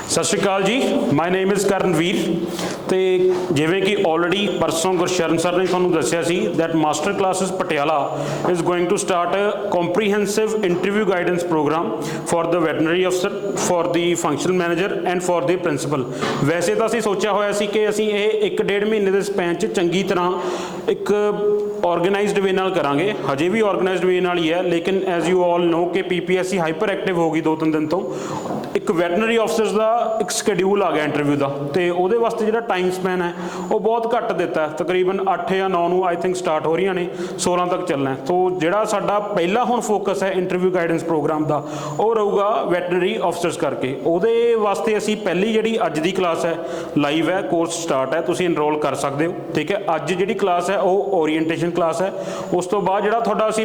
सत श्री अकाल जी, my name is Karanveer. तो जिमें कि ऑलरेडी परसों गुरशरण सर ने थोड़ा दसिया सी that Master Classes Patiala is going to start a comprehensive interview guidance programme for the veterinary officer, for the functional manager and for the principal. वैसे तो असीं सोचा होया सी कि असीं ये 1-1.5 महीने के स्पैन च चंगी तरह एक ऑर्गेनाइज्ड वे नाल करांगे। हजे भी ऑर्गेनाइज्ड वे नाल ही है, लेकिन एज यू ऑल नो कि PPSC हाइपर एक्टिव हो गई 2-3 दिन तो। एक वैटनरी ऑफिसर्स का एक शेड्यूल आ गया इंटरव्यू का, तो वो वास्ते जो टाइम स्पैन है वो बहुत घट दिता है। तकरीबन 8 या 9 आई थिंक स्टार्ट हो रही ने, 16 तक चलना है। तो जोड़ा साडा पहला हुण फोकस है इंटरव्यू गाइडेंस प्रोग्राम का, वो रहूगा वैटनरी ऑफिसर्स करके। वो वास्ते असी पहली जी अज की क्लास है लाइव है, कोर्स स्टार्ट है, तुसीं इनरोल कर सकते हो। ठीक है, अज जी क्लास है वो ओरीएंटेशन क्लास है। उस तो बाद जो थोड़ा असी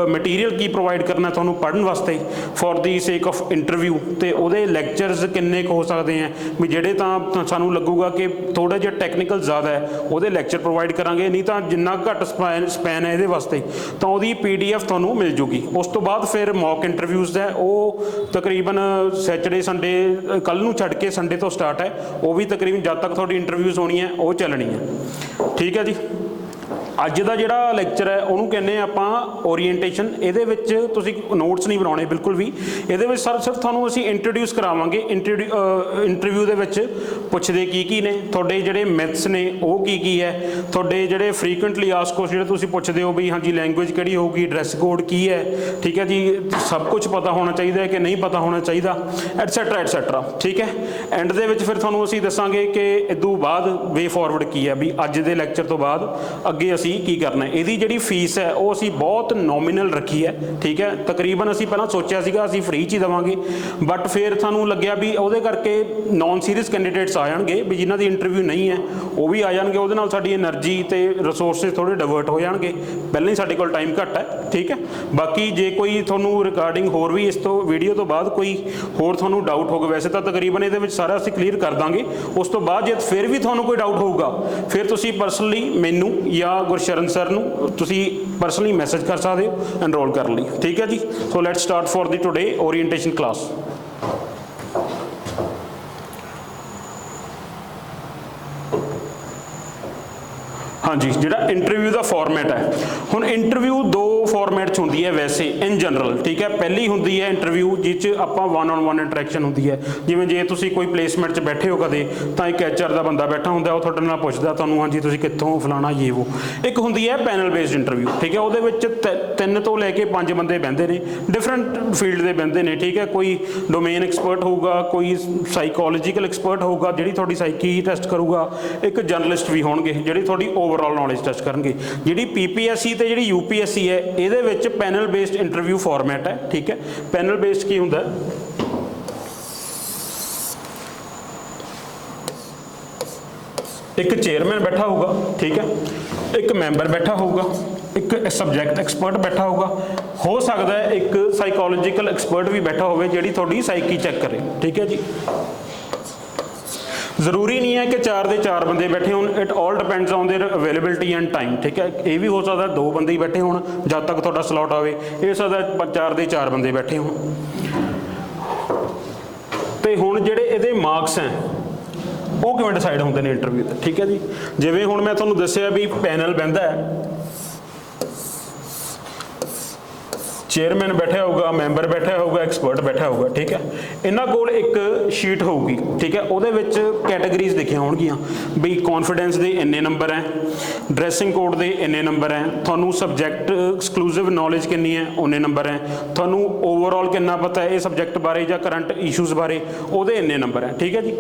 मटीरियल की प्रोवाइड करना तुहानूं पढ़न वास्ते for the sake of interview, तो वो लैक्चरस किन्ने हो सकते हैं भी जेडे तो सानू लगूगा कि थोड़ा जिहा टैक्नीकल ज़्यादा है, वो लैक्चर प्रोवाइड करांगे। नहीं तो जिन्ना घट स्पैन है ये वास्ते तो वो PDF तुहानूं मिल जूगी। उस तो बाद फिर मॉक इंटरव्यूज़ है, वो तकरीबन सैटरडे संडे कल नूं छड्ड के संडे तो स्टार्ट है। वो भी तकरीबन जब तक थोड़ी इंटरव्यूज़ होनी है वो चलनी है। ठीक है जी, अज का जोड़ा लैक्चर है उन्होंने कहने आपां ओरीएंटेशन। ये तुसीं नोट्स नहीं बनाने बिल्कुल भी, ये सर सिर्फ तुहानूं असीं इंट्रोड्यूस करावांगे। इंटरव्यू दे विच पुछदे की ने, तुहाडे जिहड़े मिथ्स ने वो की है, तुहाडे जिहड़े फ्रीकुएंटली आस्क क्वेश्चन जिहड़े तुसीं पुछदे हो भी हाँ जी लैंगुएज किहड़ी होगी, ड्रैस कोड की है, ठीक है जी, सब कुछ पता होना चाहिए कि नहीं पता होना चाहिए, एटसैट्रा एटसैट्रा। ठीक है, एंड दे विच फिर तुहानूं असीं दसांगे कि इदों बाद वे फॉरवर्ड की है भी अज दे लैक्चर तो बाद अगे असी की करना है। यदी जी फीस है वो असी बहुत नॉमिनल रखी है। ठीक है, तकरीबन असी पहला सोचा सीगा असी फ्री च ही देवांगे, बट फिर सानू लग्या भी वो करके नॉन सीरीयस कैंडीडेट्स आ जाएंगे भी जिन्हों की इंटरव्यू नहीं है वो भी आ जाएंगे। वो नाल साडी एनर्जी तो रिसोर्सिस थोड़े डाइवर्ट हो जाएंगे, पहले ही साडे कोल टाइम घट है। ठीक है, बाकी जे कोई थोनू रिकॉर्डिंग होर भी इस तो वीडियो तो बाद कोई होर थोनू डाउट होगा, वैसे तो तकरीबन ये सारा असी क्लीयर कर देंगे। उस तो बाद जे फिर भी थोनू कोई डाउट होगा फिर तुसी परसनली मैनू या गुरशरण सर नूं तुसी परसनली मैसेज कर सकते हो एनरोल कर ली। ठीक है जी, so let's start for the today orientation class. हाँ जी, जिहड़ा इंटरव्यू का फॉर्मेट है, हुण इंटरव्यू 2 फॉर्मेट होंदी है वैसे इन जनरल। ठीक है, पहली होंदी है इंटरव्यू जिस आपां 1-on-1 इंटरैक्शन होंदी है। जिवें जे तुसीं कोई प्लेसमेंट च बैठे हो कदे तो एक HR का बंदा बैठा हुंदा, वो तुहाडे नाल पुछदा तुहानूं हाँ जी तुसीं कित्थों फलाना ये वो। एक होंदी है पैनल बेस्ड इंटरव्यू। ठीक है, उहदे विच 3 तो लैके 5 बंदे बहिंदे ने, डिफरेंट फील्ड के बहिंदे ने। ठीक है, कोई डोमेन एक्सपर्ट होगा, कोई साइकोलॉजिकल एक्सपर्ट होगा जिहड़ी तुहाडी साइकी टेस्ट करूगा, एक जर्नलिस्ट भी होणगे जिहड़ी तुहाडी ओवरऑल नॉलेज टेस्ट करनगे। जिहड़ी PPSC ते जिहड़ी UPSC है ਇਹਦੇ ਵਿੱਚ पैनल बेस्ड इंटरव्यू फॉर्मेट है। ठीक है, पैनल बेस्ड की ਹੁੰਦਾ एक चेयरमैन बैठा होगा, ठीक है, एक मैंबर बैठा होगा, एक सबजैक्ट एक्सपर्ट बैठा होगा, हो सकता है एक साइकोलॉजिकल एक्सपर्ट भी बैठा होवे जिहड़ी तुहाडी साइकी चैक करे। ठीक है जी, जरूरी नहीं है कि 4 ਦੇ 4 बंदे बैठे हो, it all depends on their availability and time. ठीक है, ये भी हो सकता है 2 बंदे ही बैठे हो जब तक तुहाडा स्लॉट आवे, ये सकता है 4 ਦੇ 4 बंदे बैठे हो। तो हुण जिहड़े इहदे मार्क्स हैं वो किवें डिसाइड होंदे ने इंटरव्यू ते। ठीक है जी, जिवें हुण मैं तुहानूं दस्सिया भी पैनल बहिंदा है, चेयरमैन बैठा होगा, मैंबर बैठा होगा, एक्सपर्ट बैठा होगा। ठीक है, इन्हां कोल एक शीट होगी। ठीक है, उहदे विच कैटेगरीज लिखियां होणगियां भी कॉन्फिडेंस दे इन्ने नंबर हैं, ड्रैसिंग कोड दे इन्ने नंबर हैं, तुहानूं सबजैक्ट एक्सक्लूसिव नॉलेज किन्नी है उन्ने नंबर हैं, तुहानूं ओवरऑल किन्ना पता है इस सबजैक्ट बारे या करंट इशूज़ बारे उहदे इन्ने नंबर हैं। ठीक है जी,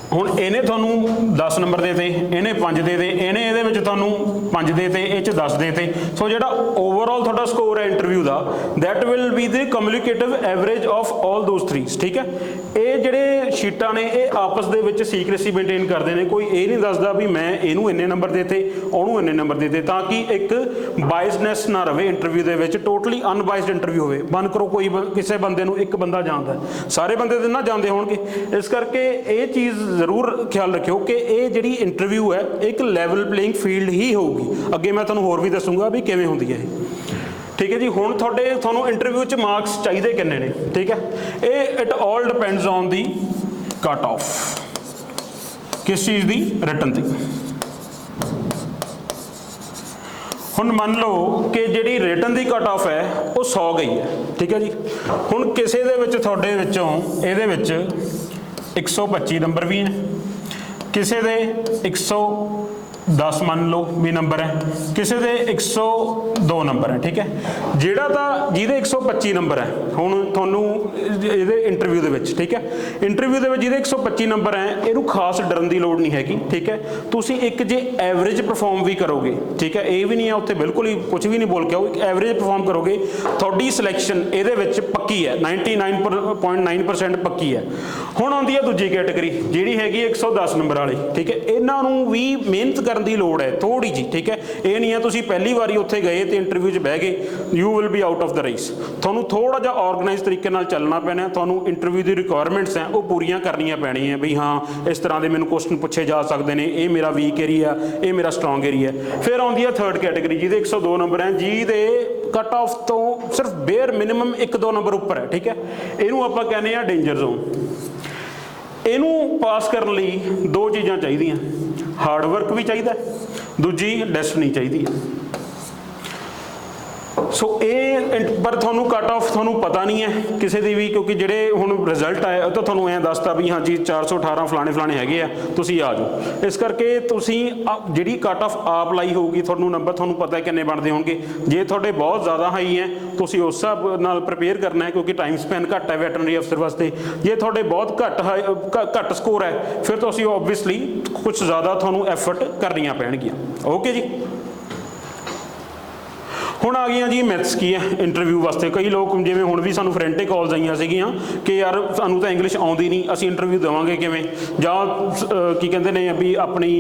हुण इहने तुहानूं 10 नंबर देते, इहने 5 देते, इहने इहदे विच तुहानूं 5 देते, इह च 10 देते। सो जिहड़ा ओवरऑल तुहाडा स्कोर है इंटरव्यू का that will be the communicative average of all those 3। ठीक है, ये जिहड़े शीटां ने ये आपस दे विच सीक्रेसी मेनटेन करते हैं, कोई ये नहीं दसदा भी मैं इहनूं इन्ने नंबर देते उहनूं इन्ने नंबर देते, ताकि एक बायसनैस ना रहे इंटरव्यू दे विच, टोटली अनबायसड इंटरव्यू होवे। बन करो कोई किसी बंदे नूं एक बंदा जानदा, सारे बंदे तो ना जानते होणगे, इस करके ये चीज़ जरूर ख्याल रखियो कि ये जिहड़ी इंटरव्यू है एक लैवल प्लेइंग फील्ड ही होगी। अगे मैं तुहानूं होर भी दसूंगा भी किवें हुंदी है। ठीक है जी। हुण तुहानूं इंटरव्यू च मार्क्स चाहिए किन्ने ने, ठीक है। ये it all depends on the cut off, किस चीज़ की, रिटन की। हुण मान लो कि जिहड़ी रिटन की कट ऑफ है वो 100 गई है, ठीक है जी। हुण किसी दे विच तुहाडे विचों इहदे विच 125 नंबर भी हैं, किसी दे 110 मान लो भी नंबर है, किसी दे 102 नंबर है, ठीक है। जिहड़ा तां जिहदे 125 नंबर है, हुण तुहानूं इहदे इंटरव्यू दे विच, ठीक है, इंटरव्यू दे विच जिहदे 125 नंबर है, इहनूं खास डरन की लोड़ नहीं हैगी, ठीक है। तुसीं एक जे एवरेज परफॉर्म भी करोगे, ठीक है, ये भी नहीं है उत्थे बिल्कुल ही कुछ भी नहीं बोल के आओ, एक एवरेज परफॉर्म करोगे, तुहाडी सिलैक्शन इहदे विच पक्की है, 99.9% पक्की है। हुण आउंदी है दूजी कैटेगरी जिहड़ी हैगी 110 नंबर वाली, ठीक है। इन्हां नूं भी मेहनत करन दी लोड़ है थोड़ी जी, ठीक है। ये नहीं है तुसीं पहली वारी उत्थे गए तो इंटरव्यू च बह गए, you will be out of the race. तुहानूं थोड़ा जिहा ऑर्गेनाइज तरीके नाल चलना पैना, तुहानूं इंटरव्यू की रिक्वायरमेंट्स हैं वो पूरियां करनियां पैणियां भी हाँ इस तरह के मैनूं क्वेश्चन पूछे जा सकते हैं, ये मेरा वीक एरिया, ये मेरा स्ट्रॉन्ग एरिया है। फिर आउंदी है थर्ड कैटेगरी जिहदे 102 नंबर हैं, जिहदे कट ऑफ तो सिर्फ बेयर मिनिमम 1-2 नंबर उपर है, ठीक है। इहनूं आपां कहने आ डेंजर जोन। इनू पास करने लई दो चीज़ां चाहिए, हार्डवर्क भी चाहिए, दूजी डेस्टिनी चाहिए। सो ये पर थोनू कट ऑफ थोनू पता नहीं है किसी की भी, क्योंकि जोड़े हुण रिजल्ट आए तो थोनू ऐ दसता भी हाँ जी 418 फलाने फलाने हैगे आ, तुसीं आ जाओ। इस करके तुसीं जिहड़ी कट ऑफ आप लाई होगी थोनू नंबर थोनू पता है किन्ने बनते होंगे। जे थोड़े बहुत ज़्यादा हाई हैं तुसीं उस हिसाब नाल प्रिपेयर करना है, क्योंकि टाइम स्पैन घट है वैटरनरी अफसर वास्ते। जे थोड़े बहुत घट स्कोर है फिर तुसीं ओबवियसली कुछ ज़्यादा थोनू एफर्ट करनियां पैणगियां। ओके जी। हुण आ गई जी मैथ्स की है इंटरव्यू वास्ते। कई लोग जिवें हुण भी सानूं फ्रेंटिक कॉल्स आईयां सीगीआं कि यार सानूं तां इंग्लिश आउंदी नहीं, असीं इंटरव्यू देवांगे किवें, जां की कहंदे ने भी अपनी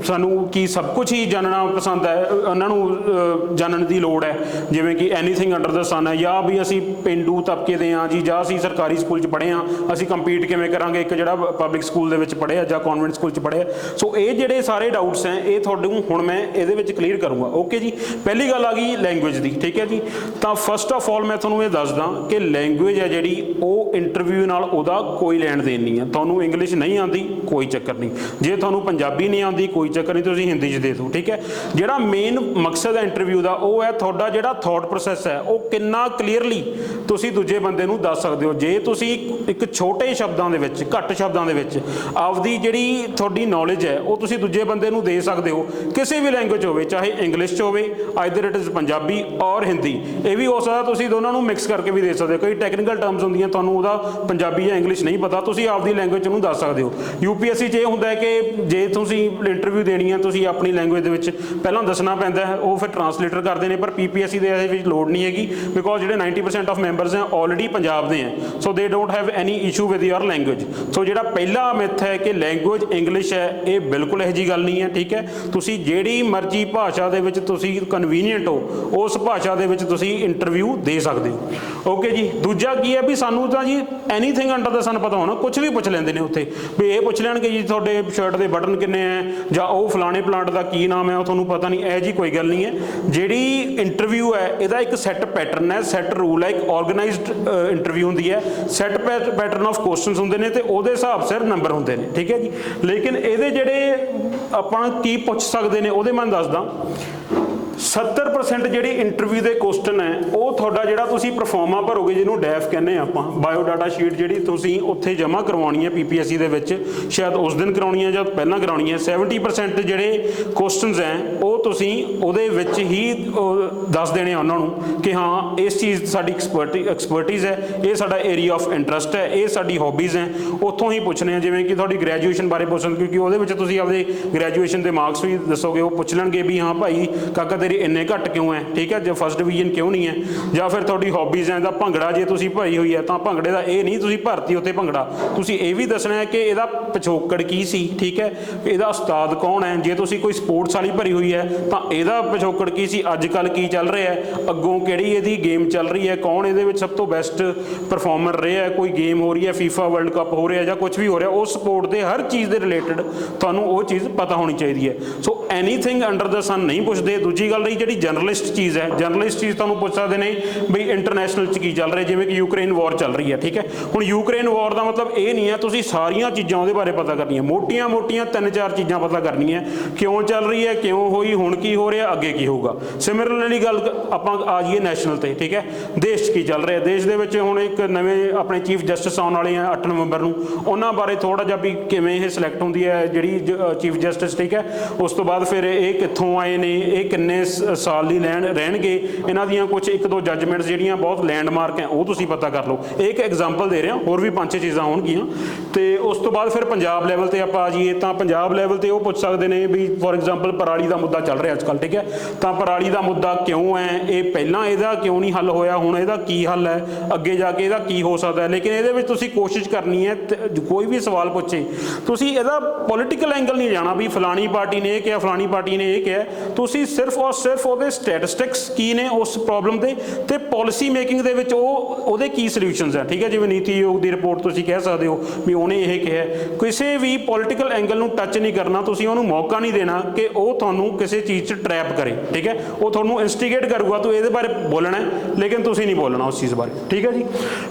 सानूं की सब कुछ ही जानना पसंद है, उन्हां नूं जानन दी लोड़ है, जिवें कि एनीथिंग अंडर द सन है, या भी असीं पेंडू तबके दे आं जी, जां असीं सरकारी स्कूल च पढ़े आं, असीं कंपीट किवें करांगे एक जिहड़ा पब्लिक स्कूल दे विच पढ़े जां कॉन्वेंट स्कूल च पढ़े आ। सो ये जिहड़े सारे डाउट्स हैं ये तुहानूं हुण मैं इहदे विच क्लीयर करूँगा। ओके जी। पहली गल आ गई लैंगुएज की, ठीक है जी। तो फस्ट ऑफ ऑल मैं थोनों ये दसदा कि लैंगुएज है जी वो इंटरव्यू नाल ओहदा कोई लैण देन नहीं है। थोनों इंग्लिश नहीं आती कोई चक्कर नहीं, जे थोनों पंजाबी नहीं आती कोई चक्कर नहीं, तुसीं हिंदी च दे दो, ठीक है। जिहड़ा मेन मकसद है इंटरव्यू का वो है तुहाडा जिहड़ा थॉट प्रोसैस है वो किन्ना क्लीयरली तुसीं दूजे बंदे नूं दस सकदे हो। जे तुसीं एक छोटे शब्दां दे विच घट शब्दां दे विच आपदी जिहड़ी तुहाडी नॉलेज है वो तुसीं दूजे बंदे नूं दे सकदे हो, किसी भी लैंगुएज होवे, चाहे इंग्लिश च होवे, आइदर इट इज़ पंजाबी और हिंदी, ये भी हो सकता तुसीं दोनों नूं मिक्स करके भी दे सकते हो। कई टैक्नीकल टर्म्स होंदियां तुहानूं उहदा पंजाबी या इंग्लिश नहीं पता, तुसीं आपदी लैंगुएज नूं दस सकदे हो। यूपीएससी च ये हुंदा है कि जे तुसीं इंटरव्यू देनी है तुसीं अपनी लैंगुएज दे विच पहलां दसना पैंदा है, वो फिर ट्रांसलेटर करते हैं। पर पीपीएससी दे इहदे विच लोड़ नहीं हैगी, बिकॉज जिहड़े 90% ऑफ मैंबरस हैं ऑलरेडी पंजाब दे हैं, so they don't have any issue with your language. So जिहड़ा पहला मिथ है कि लैंगुएज इंग्लिश है, ये बिल्कुल इहो जी गल नहीं है, ठीक है। तुसीं जिहड़ी मर्जी भाषा दे विच तुसीं कन्वीनियंट हो उस भाषा दे विच तुसीं इंटरव्यू दे सकते हो। ओके जी। दूजा की है भी सानूं तां जी एनीथिंग अंडर द सन पता होना, कुछ भी पुछ लैंदे ने उत्थे भी ये पुछ लैणगे जी तुहाडे शर्ट दे बटन किन्ने हैं जां ओह फलाणे प्लांट दा की नाम है, वो तुहानूं पता नहीं, इहो जी कोई गल नहीं है। जिहड़ी इंटरव्यू है इहदा एक सैट पैटर्न है, सैट रूल है, एक ऑर्गेनाइज्ड इंटरव्यू हुंदी है, सैट पैटर्न ऑफ क्वेश्चनस हुंदे ने ते उहदे हिसाब सिर नंबर हुंदे ने, ठीक है जी। लेकिन इहदे जिहड़े आपां की पुछ सकदे ने उहदे मैं दसदा 70% जिहड़ी इंटरव्यू के क्वेश्चन है वो तुहाडा जिहड़ा तुसीं परफॉर्मा भरोगे, जिन्होंने डैफ कहने आपां बायोडाटा शीट जिहड़ी तुसीं उत्थे जमा करवाउणी है पीपीएससी दे विच, शायद उस दिन करवाउणी है जां पहलां करवाउणी है। 70% जिहड़े क्वेश्चनस हैं वो तुसीं उहदे विच ही दस देने उन्हां नूं कि हाँ इस चीज़ साडी एक्सपर्टीज़ है, ये साडा एरिया ऑफ इंटरस्ट है, ये साडी हॉबीज़ हैं, उत्थों ही पुछने हैं। जिवें कि तुहाडी ग्रैजुएशन बारे पुछण, क्योंकि उहदे विच तुसीं आपदे ग्रैजुएशन के मार्क्स भी दसोगे, वो पुछ लैणगे भी हाँ भाई काका तेरी इन्ने घट क्यों है, ठीक है, जो फस्ट डिवीजन क्यों नहीं है, या फिर तुहाडी हॉबीज़ हैं, भंगड़ा जे तुसीं भरी हुई है तो भंगड़े का ये नहीं तुसीं भरती उत्थे भंगड़ा, तुसीं ये भी दसना है कि इहदा पिछोकड़ की सी, ठीक है, इहदा उस्ताद कौन है। जे तुसीं कोई स्पोर्ट्स वाली भरी हुई है तो इहदा पिछोकड़ की सी, अजकल की चल रहा है, अगों किहड़ी इहदी गेम चल रही है, कौन इहदे विच सब तो बेस्ट परफॉर्मर रहा है, कोई गेम हो रही है, फीफा वर्ल्ड कप हो रहा है या कुछ भी हो रहा है, उस स्पोर्ट के हर चीज़ के रिलेटेड तुहानूं वो चीज़ पता होनी चाहिए है। सो एनीथिंग अंडर द सन नहीं पुछदे। दूजी गल रही जी जर्नलिस्ट चीज़ है, जर्नलिस्ट चीज़ तुहानूं पुछ सकते हैं बई इंटरनैशनल च की चल रहा है, जिवें कि यूक्रेन वॉर चल रही है, ठीक है। हुण यूक्रेन वॉर का मतलब ये नहीं है तुसीं सारियां चीज़ां उहदे बारे पता करनियां, मोटियां मोटियां 3-4 चीज़ां पता करनियां, क्यों चल रही है, क्यों हुई, हुण की हो रहा, अगे की होगा। सिमिलरली गल आपां आ जाइए नैशनल ते, ठीक है, देश की चल रहा है, देश दे विच हुण एक नवें अपने चीफ जस्टिस आउण वाले हैं 8 नवंबर नूं, उन्हां बारे थोड़ा जिहा भी किवें ये सिलैक्ट हुंदी है जिहड़ी चीफ जस्टिस, ठीक है। उस तो बाद फिर ये कित्थों आए ने, ये किन्ने साल दी रहणगे, इन्हां दीयां कुछ 1-2 जजमेंट्स जिहड़ियां बहुत लैंडमार्क हैं वो तुसीं पता कर लो। एक एग्जाम्पल दे रहा, होर भी 5-6 चीज़ां होणगियां। तो उस तो बाद फिर पंजाब लैवल ते आपां आ जाइए तां पंजाब लैवल ते वो पुछ सकदे ने भी फॉर एग्जाम्पल पराली का मुद्दा चल रहा अजकल, ठीक है, तो पराली का मुद्दा क्यों है, ये पहलां इहदा क्यों नहीं हल होया, हुण इहदा की हल है, अगे जाके इहदा की हो सकता है। लेकिन इहदे विच तुसीं कोशिश करनी है कोई भी सवाल पूछे तुसीं इहदा पॉलिटिकल एंगल नहीं जाना भी फलानी पार्टी ने कहा, फलानी पार्टी ने यह कहा, तुसीं सिर्फ और सिर्फ वो स्टैटिस्टिक्स की ने उस प्रॉब्लम के ते पॉलिसी मेकिंग दे विच वो की सल्यूशनस है, ठीक है। जिवें नीति आयोग की रिपोर्ट तुसीं कह सकते हो भी उन्हें यह कहा, किसी भी पॉलिटिकल एंगल नूं टच नहीं करना, तुसीं उहनूं मौका नहीं देना कि वो तुहानूं किसी चीज़ च ट्रैप करे, ठीक है। वो तुहानूं इंस्टीगेट करूगा, तू इहदे बारे बोलना है लेकिन तुसीं नहीं बोलना उस चीज़ बारे, ठीक है जी।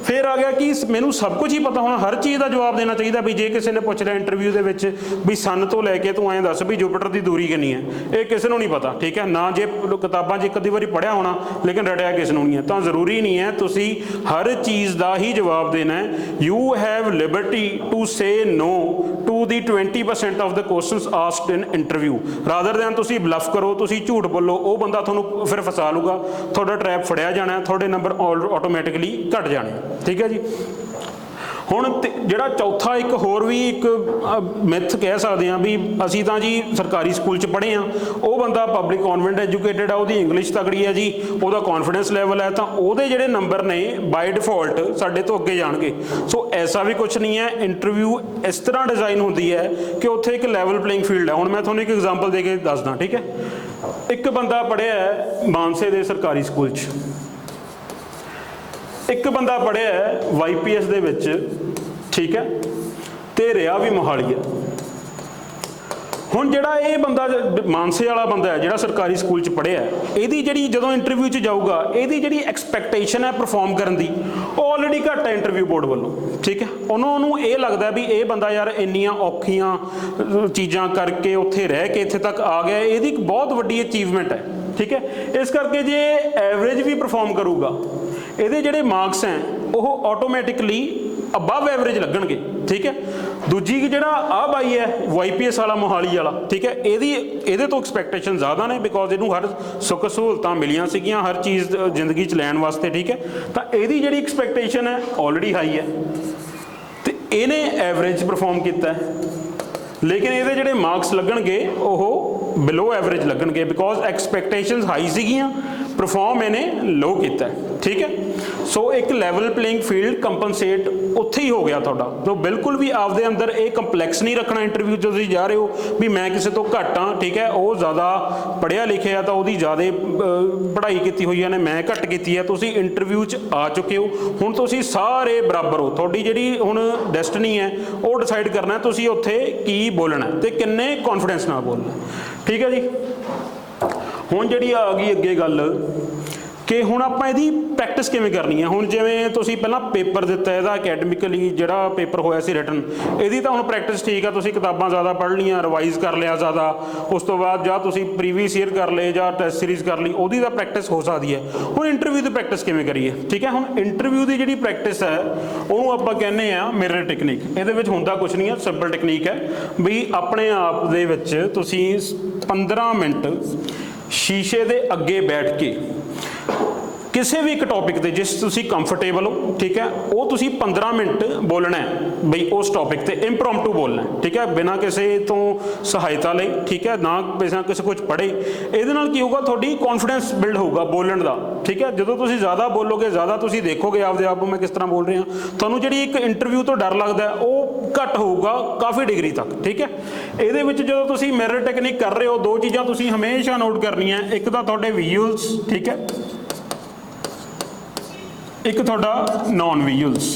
फिर आ गया कि मैनूं सब कुछ ही पता होना, हर चीज़ का जवाब देना चाहिए भी जे किसी ने पुछ लिया इंटरव्यू के विच भी सन तो लैके तू ऐं दस भी जुपिटर की दूरी कितनी है, ये किसी को नहीं पता, ठीक है ना। जे किताबां च एक अद्धी वारी पढ़िया होना लेकिन रटिया किसी को नहीं है, तो जरूरी नहीं है तुसीं हर चीज़ का ही जवाब देना है। You have liberty to say no to the 20% of the questions asked in interview rather than तुसीं ब्लफ करो, तुसीं झूठ बोलो, वो बंदा तुहानूं फिर फसा लूगा, तुहाडा ट्रैप फड़िया जाना, तुहाडे नंबर ऑटोमैटिकली घट जाने, ठीक है जी। हुण जिहड़ा चौथा एक होर भी एक मिथ कह सकते हैं भी असीं तां जी सरकारी स्कूल च पढ़े हाँ, वो बंदा पब्लिक कॉन्वेंट एजुकेटेड है, उसकी इंग्लिश तगड़ी है जी, उसका कॉन्फिडेंस लैवल है, तो वो जिहड़े नंबर ने बाय डिफॉल्ट साडे तो अगे जाणगे। सो ऐसा भी कुछ नहीं है, इंटरव्यू इस तरह डिज़ाइन होती है कि उत्थे एक लैवल प्लेइंग फील्ड है। हुण मैं तुहानूं एक एग्जाम्पल दे के दसदा, ठीक है। एक बंदा पढ़िया है मानसे दे सरकारी स्कूल च, एक बंदा पढ़िया है YPS दे विच, ठीक है, ते रहा भी मोहाली है। हुण जिहड़ा ये बंदा मानसे वाला बंदा है जिहड़ा सरकारी स्कूल च पढ़िया है, इहदी जिहड़ी जदों इंटरव्यू च जाऊगा, इहदी जिहड़ी एक्सपैक्टेशन है परफॉर्म करन दी ऑलरेडी घट है इंटरव्यू बोर्ड वालों, ठीक है। उन्होंने ये लगता भी ये बंदा यार इन्नियां औखियां चीज़ां करके उत्थे रह के इत्थे तक आ गया, इहदी बहुत वड्डी अचीवमेंट है, ठीक है। इस करके जे एवरेज भी परफॉर्म करूगा, इहदे जिहड़े मार्क्स हैं वो ऑटोमैटिकली अबव एवरेज लगणगे, ठीक है। दूजी जिहड़ा आ बाई है YPS वाला मोहाली वाला, ठीक है, इहदे तो एक्सपैक्टेशन ज़्यादा ने बिकॉज इहनूं हर सुख सहूलतां मिलियां सीगियां हर चीज़ जिंदगी च लैण वास्ते, ठीक है। तो इहदी जिहड़ी एक्सपैक्टेशन है ऑलरेडी हाई है, तो इहने एवरेज परफॉर्म किया है, लेकिन इहदे जिहड़े मार्क्स लगणगे वो बिलो एवरेज लगणगे बिकॉज एक्सपैक्टेशनस हाई सीगियां, परफॉर्म इन्हें लो किया, ठीक है। सो एक लैवल प्लेइंग फील्ड कंपनसेट उत्थे ही हो गया तुहाडा। तो बिल्कुल भी आपदे अंदर ये कंपलैक्स नहीं रखना इंटरव्यू जो तुसीं जा रहे हो भी मैं किसी तो घट हाँ, ठीक है, वो ज़्यादा पढ़िया लिखिया तो वो ज़्यादा पढ़ाई की हुई ने मैं घट की है। तुसीं इंटरव्यू च आ चुके हो, हुण तुसीं सारे बराबर हो, तुहाडी जिहड़ी हुण डेस्टिनी है वो डिसाइड करना तुसीं उत्थे की बोलना ते किन्ने कॉन्फिडेंस नाल बोलना, ठीक है जी। हुण जिहड़ी आ गई अगे गल कि हुण आपां इहदी प्रैक्टिस किवें करनी है। हुण जिवें तुसीं पहिलां पेपर दिता इहदा अकैडमिकली जिहड़ा पेपर होया सी रिटन, इहदी तां हुण प्रैक्टिस ठीक है, तुसीं किताबां ज़्यादा पढ़ लियां, रिवाइज़ कर लिया ज़्यादा, उस तो बाद जां तुसीं प्रीवियस ईयर कर ले जां टैस्ट सीरीज़ कर ली, उहदी तां प्रैक्टिस हो सकदी है। हुण इंटरव्यू दी प्रैक्टिस किवें करिए, ठीक है। हुण इंटरव्यू दी जिहड़ी प्रैक्टिस है उहनूं आपां कहने आ मिरर टेक्निक। इहदे विच हुंदा कुछ नहीं है, सिंपल टेक्निक है भी अपने आप दे विच तुसीं 15 मिनट शीशे दे अगे बैठ के किसी भी एक टॉपिक ते जिस तुसीं कंफर्टेबल हो, ठीक है, वो तुसीं 15 मिनट बोलना है बई उस टॉपिक ते इंप्रॉम्प्टू बोलना है, ठीक है, बिना किसी तो सहायता ले, ठीक है, ना बिना किसी कुछ पढ़े। इहदे नाल की होगा थोड़ी कॉन्फिडेंस बिल्ड होगा बोलण दा, ठीक है। जदों तुसीं ज़्यादा बोलोगे, ज़्यादा तुसीं देखोगे आपदे आप मैं किस तरह बोल रहा, तुहानूं जिहड़ी एक इंटरव्यू तो डर लगदा है वो घट होऊगा काफ़ी डिग्री तक, ठीक है। इहदे विच जदों तुसीं मिरर टेक्निक कर रहे हो, दो चीज़ां तुसीं हमेशा नोट करनियां, एक तां तुहाडे विजुअल्स, ठीक है, एक तुहाडा नॉन विजुअल्स।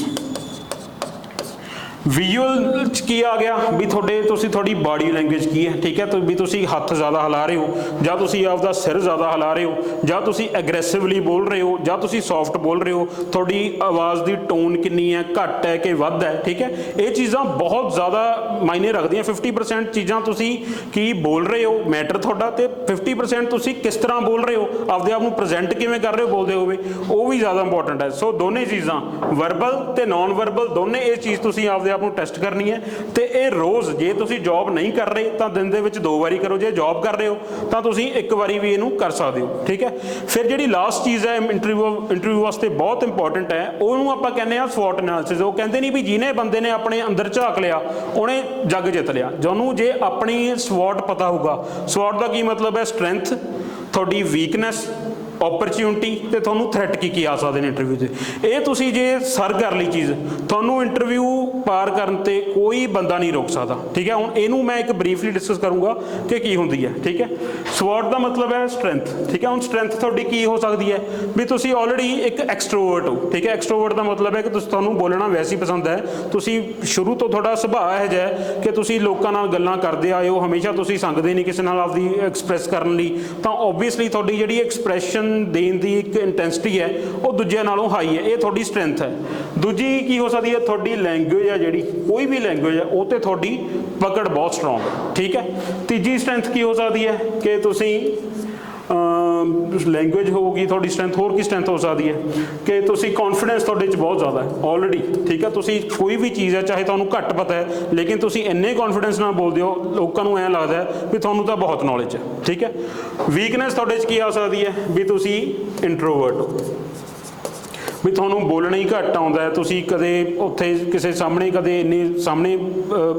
ਵਿਜ਼ੂਅਲ 'ਚ ਕੀ ਆ ਗਿਆ ਵੀ ਤੁਹਾਡੀ ਬਾਡੀ ਲੈਂਗੁਏਜ ਕੀ ਹੈ, ਠੀਕ ਹੈ, ਵੀ ਤੁਸੀਂ ਹੱਥ ਜ਼ਿਆਦਾ ਹਿਲਾ ਰਹੇ ਹੋ ਜਾਂ ਤੁਸੀਂ ਆਪਦਾ ਸਿਰ ਜ਼ਿਆਦਾ ਹਿਲਾ ਰਹੇ ਹੋ ਜਾਂ ਤੁਸੀਂ ਐਗਰੈਸਿਵਲੀ ਬੋਲ ਰਹੇ ਹੋ ਜਾਂ ਤੁਸੀਂ ਸੌਫਟ ਬੋਲ ਰਹੇ ਹੋ, ਤੁਹਾਡੀ ਆਵਾਜ਼ ਦੀ ਟੋਨ ਕਿੰਨੀ ਹੈ, ਘੱਟ ਹੈ ਕਿ ਵੱਧ ਹੈ, ਠੀਕ ਹੈ। ਇਹ ਚੀਜ਼ਾਂ ਬਹੁਤ ਜ਼ਿਆਦਾ ਮਾਇਨੇ ਰੱਖਦੀਆਂ। 50% ਚੀਜ਼ਾਂ ਤੁਸੀਂ ਕੀ ਬੋਲ ਰਹੇ ਹੋ ਮੈਟਰ ਤੁਹਾਡਾ, ਤੇ 50% ਤੁਸੀਂ ਕਿਸ ਤਰ੍ਹਾਂ ਬੋਲ ਰਹੇ ਹੋ, ਆਪਦੇ ਆਪ ਨੂੰ ਪ੍ਰੈਜ਼ੈਂਟ ਕਿਵੇਂ ਕਰ ਰਹੇ ਹੋ ਬੋਲਦੇ ਹੋਵੇ, ਉਹ ਵੀ ਜ਼ਿਆਦਾ ਇੰਪੋਰਟੈਂਟ ਹੈ। ਸੋ ਦੋਨੇ ਚੀਜ਼ਾਂ ਵਰਬਲ ਤੇ ਨਾਨ ਵਰਬਲ ਦੋਨੇ ਇਹ ਚੀਜ਼ ਤੁਸੀਂ ਆਪਦੇ ਆਪ ਨੂੰ ਟੈਸਟ ਕਰਨੀ ਹੈ। ਤੇ ਇਹ ਰੋਜ਼, ਜੇ ਤੁਸੀਂ ਜੌਬ ਨਹੀਂ ਕਰ ਰਹੇ ਤਾਂ ਦਿਨ ਦੇ ਵਿੱਚ 2 ਵਾਰੀ ਕਰੋ, ਜੇ ਜੌਬ ਕਰ ਰਹੇ ਹੋ ਤਾਂ ਤੁਸੀਂ 1 ਵਾਰੀ ਵੀ ਇਹਨੂੰ ਕਰ ਸਕਦੇ ਹੋ, ਠੀਕ ਹੈ। ਫਿਰ ਜਿਹੜੀ ਲਾਸਟ ਚੀਜ਼ ਹੈ ਇੰਟਰਵਿਊ ਵਾਸਤੇ ਬਹੁਤ ਇੰਪੋਰਟੈਂਟ ਹੈ, ਉਹਨੂੰ ਆਪਾਂ ਕਹਿੰਦੇ ਆ SWOT ਐਨਾਲਿਸਿਸ। ਉਹ ਕਹਿੰਦੇ ਨਹੀਂ ਵੀ ਜਿਹਨੇ ਬੰਦੇ ਨੇ ਆਪਣੇ ਅੰਦਰ ਝਾਕ ਲਿਆ ਉਹਨੇ ਜੱਗ ਜਿੱਤ ਲਿਆ। ਜਿਹਨੂੰ ਜੇ ਆਪਣੀ SWOT ਪਤਾ ਹੋਊਗਾ, SWOT ਦਾ ਕੀ ਮਤਲਬ ਹੈ, ਸਟਰੈਂਥ, ਤੁਹਾਡੀ ਵੀਕਨੈਸ, ਓਪਰਚੁਨਿਟੀ ਤੇ ਤੁਹਾਨੂੰ ਥ੍ਰੈਟ ਕੀ ਆ ਸਕਦੇ ਨੇ ਇੰਟਰਵਿਊ 'ਚ। ਇਹ ਤੁਸੀਂ ਜੇ ਸਰ ਕਰ ਲਈ ਚੀਜ਼, ਤੁਹਾਨੂੰ ਇੰਟਰਵਿਊ ਪਾਰ ਕਰਨ ਤੇ ਕੋਈ ਬੰਦਾ ਨਹੀਂ ਰੋਕ ਸਕਦਾ, ਠੀਕ ਹੈ। ਹੁਣ ਇਹਨੂੰ ਮੈਂ ਇੱਕ ਬਰੀਫਲੀ ਡਿਸਕਸ ਕਰੂੰਗਾ ਕਿ ਕੀ ਹੁੰਦੀ ਹੈ, ਠੀਕ ਹੈ। SWOT ਦਾ ਮਤਲਬ ਹੈ ਸਟਰੈਂਥ, ਠੀਕ ਹੈ। ਹੁਣ ਸਟਰੈਂਥ ਤੁਹਾਡੀ ਕੀ ਹੋ ਸਕਦੀ ਹੈ ਵੀ ਤੁਸੀਂ ਆਲਰੇਡੀ ਇੱਕ ਐਕਸਟਰੋਵਰਟ ਹੋ, ਠੀਕ ਹੈ। ਐਕਸਟਰੋਵਰਟ ਦਾ ਮਤਲਬ ਹੈ ਕਿ ਤੁਹਾਨੂੰ ਬੋਲਣਾ ਵੈਸੇ ਹੀ ਪਸੰਦ ਹੈ, ਤੁਸੀਂ ਸ਼ੁਰੂ ਤੋਂ ਤੁਹਾਡਾ ਸੁਭਾਅ ਇਹੋ ਜਿਹਾ ਹੈ ਕਿ ਤੁਸੀਂ ਲੋਕਾਂ ਨਾਲ ਗੱਲਾਂ ਕਰਦੇ ਆਏ ਹੋ, ਹਮੇਸ਼ਾ ਤੁਸੀਂ ਸੰਗਦੇ ਨਹੀਂ ਕਿਸੇ ਨਾਲ ਆਪਦੀ ਐਕਸਪ੍ਰੈਸ ਕਰਨ ਲਈ, ਤਾਂ ਓਬਵੀਅਸਲੀ ਤੁਹਾਡੀ ਜਿਹੜੀ ਐਕਸਪ੍ਰੈਸ਼ਨ ਦੇਣ ਦੀ ਇੱਕ ਇੰਟੈਂਸਿਟੀ ਹੈ ਉਹ ਦੂਜਿਆਂ ਨਾਲੋਂ ਹਾਈ ਹੈ, ਇਹ ਤੁਹਾਡੀ ਸਟਰੈਂਥ ਹੈ। ਦੂਜੀ ਕੀ ਹੋ ਸਕਦੀ ਹੈ, ਤੁਹਾਡੀ ਲੈਂਗੁਏਜ ਹੈ, ਜਿਹੜੀ ਕੋਈ ਵੀ ਲੈਂਗੁਏਜ ਹੈ ਉਹ ਤੇ ਤੁਹਾਡੀ ਪਕੜ ਬਹੁਤ ਸਟਰੋਂਗ ਹੈ, ਠੀਕ ਹੈ। ਤੀਜੀ ਸਟਰੈਂਥ ਕੀ ਹੋ ਸਕਦੀ ਹੈ ਕਿ ਤੁਸੀਂ ਲੈਂਗੁਏਜ ਹੋਊਗੀ ਤੁਹਾਡੀ ਸਟਰੈਂਥ। ਹੋਰ ਕੀ ਸਟਰੈਂਥ ਹੋ ਸਕਦੀ ਹੈ ਕਿ ਤੁਸੀਂ ਕੌਨਫੀਡੈਂਸ ਤੁਹਾਡੇ 'ਚ ਬਹੁਤ ਜ਼ਿਆਦਾ ਹੈ ਆਲਰੇਡੀ, ਠੀਕ ਹੈ। ਤੁਸੀਂ ਕੋਈ ਵੀ ਚੀਜ਼ ਹੈ ਚਾਹੇ ਤੁਹਾਨੂੰ ਘੱਟ ਪਤਾ ਹੈ ਲੇਕਿਨ ਤੁਸੀਂ ਇੰਨੇ ਕੌਨਫੀਡੈਂਸ ਨਾਲ ਬੋਲਦੇ ਹੋ, ਲੋਕਾਂ ਨੂੰ ਐਂ ਲੱਗਦਾ ਵੀ ਤੁਹਾਨੂੰ ਤਾਂ ਬਹੁਤ ਨੌਲੇਜ ਹੈ, ਠੀਕ ਹੈ। ਵੀਕਨੈਸ ਤੁਹਾਡੇ 'ਚ ਕੀ ਆ ਸਕਦੀ ਹੈ ਵੀ ਤੁਸੀਂ ਇੰਟਰੋਵਰਟ ਹੋ, ਵੀ ਤੁਹਾਨੂੰ ਬੋਲਣਾ ਹੀ ਘੱਟ ਆਉਂਦਾ ਹੈ, ਤੁਸੀਂ ਕਦੇ ਉੱਥੇ ਕਿਸੇ ਸਾਹਮਣੇ ਕਦੇ ਇੰਨੇ ਸਾਹਮਣੇ